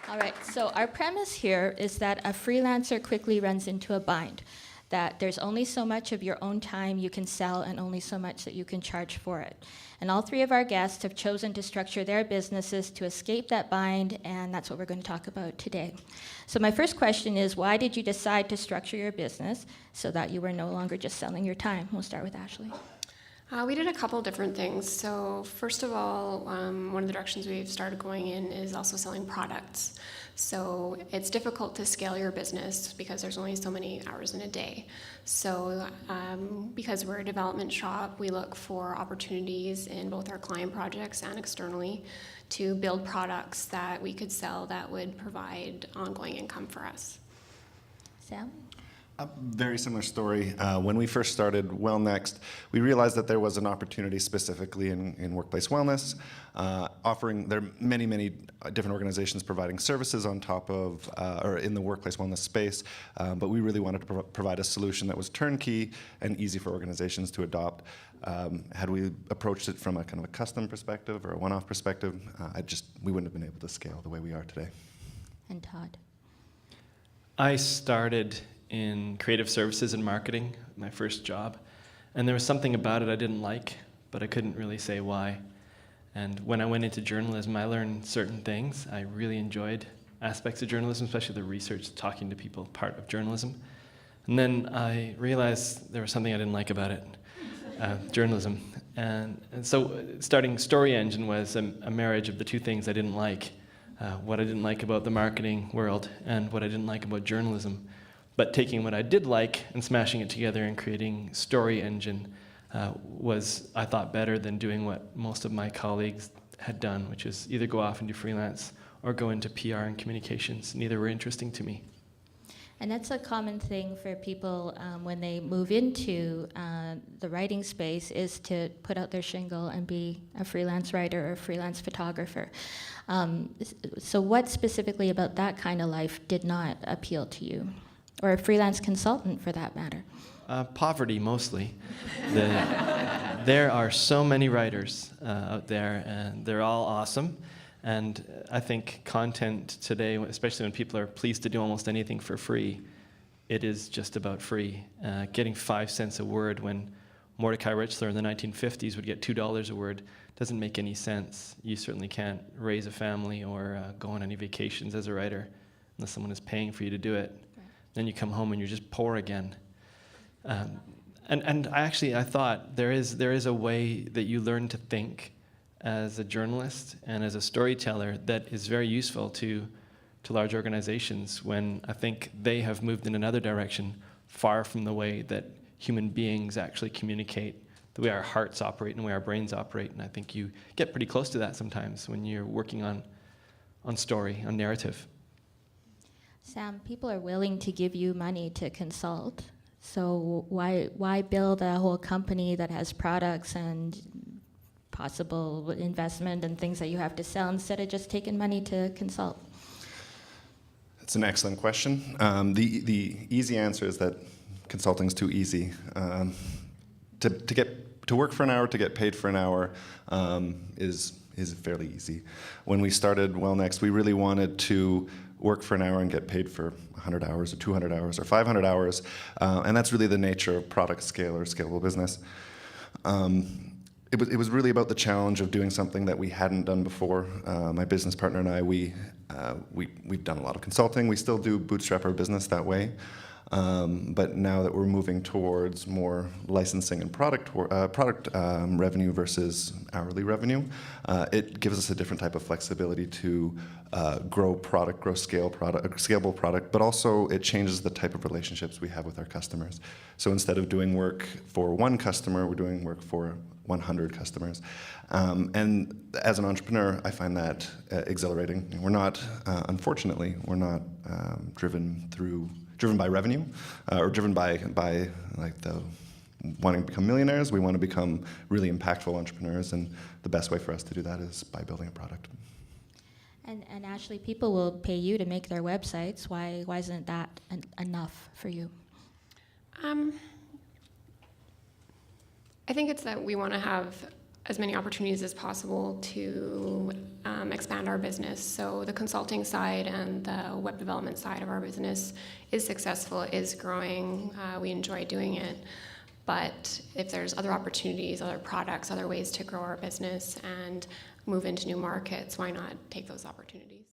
All right, so our premise here is that a freelancer quickly runs into a bind, that there's only so much of your own time you can sell and only so much that you can charge for it. And all three of our guests have chosen to structure their businesses to escape that bind, and that's what we're going to talk about today. So my first question is, why did you decide to structure your business so that you were no longer just selling your time? We'll start with Ashley. We did a couple different things. So first of all, one of the directions we've started going in is also selling products. So it's difficult to scale your business because there's only so many hours in a day. So because we're a development shop, we look for opportunities in both our client projects and externally to build products that we could sell that would provide ongoing income for us. Sam? A very similar story. When we first started Wellnext, we realized that there was an opportunity specifically in workplace wellness, offering, there are many, many different organizations providing services on top of, or in the workplace wellness space, but we really wanted to provide a solution that was turnkey and easy for organizations to adopt. Had we approached it from a kind of a custom perspective or a one-off perspective, we wouldn't have been able to scale the way we are today. And Todd? I started in creative services and marketing, my first job. And there was something about it I didn't like, but I couldn't really say why. And when I went into journalism, I learned certain things. I really enjoyed aspects of journalism, especially the research, talking to people, part of journalism. And then I realized there was something I didn't like about it, journalism. And so starting Story Engine was a marriage of the two things I didn't like, what I didn't like about the marketing world and what I didn't like about journalism. But taking what I did like and smashing it together and creating Story Engine was, I thought, better than doing what most of my colleagues had done, which is either go off and do freelance or go into PR and communications. Neither were interesting to me. And that's a common thing for people when they move into the writing space, is to put out their shingle and be a freelance writer or a freelance photographer. So what specifically about that kind of life did not appeal to you? Or a freelance consultant, for that matter? Poverty, mostly. There are so many writers out there, and they're all awesome. And I think content today, especially when people are pleased to do almost anything for free, it is just about free. Getting 5 cents a word when Mordecai Richler in the 1950s would get $2 a word doesn't make any sense. You certainly can't raise a family or go on any vacations as a writer unless someone is paying for you to do it. Then you come home and you're just poor again. And I thought there is a way that you learn to think as a journalist and as a storyteller that is very useful to large organizations when I think they have moved in another direction, far from the way that human beings actually communicate, the way our hearts operate and the way our brains operate. And I think you get pretty close to that sometimes when you're working on story, on narrative. Sam, people are willing to give you money to consult, so why build a whole company that has products and possible investment and things that you have to sell instead of just taking money to consult? It's an excellent question. The easy answer is that consulting's too easy. To work for an hour, to get paid for an hour is fairly easy. When we started Wellnext, we really wanted to work for an hour and get paid for 100 hours or 200 hours or 500 hours, and that's really the nature of product scale or scalable business. It was really about the challenge of doing something that we hadn't done before. My business partner and I, we've done a lot of consulting. We still do bootstrap our business that way. But now that we're moving towards more licensing and product revenue versus hourly revenue, it gives us a different type of flexibility to grow scalable product, but also it changes the type of relationships we have with our customers. So instead of doing work for one customer, we're doing work for 100 customers. And as an entrepreneur, I find that exhilarating. Unfortunately, we're not driven by revenue, or driven by like the wanting to become millionaires. We want to become really impactful entrepreneurs, and the best way for us to do that is by building a product. And Ashley, people will pay you to make their websites. Why isn't that enough for you? I think it's that we want to have as many opportunities as possible to expand our business. So the consulting side and the web development side of our business is successful, is growing. We enjoy doing it. But if there's other opportunities, other products, other ways to grow our business and move into new markets, why not take those opportunities?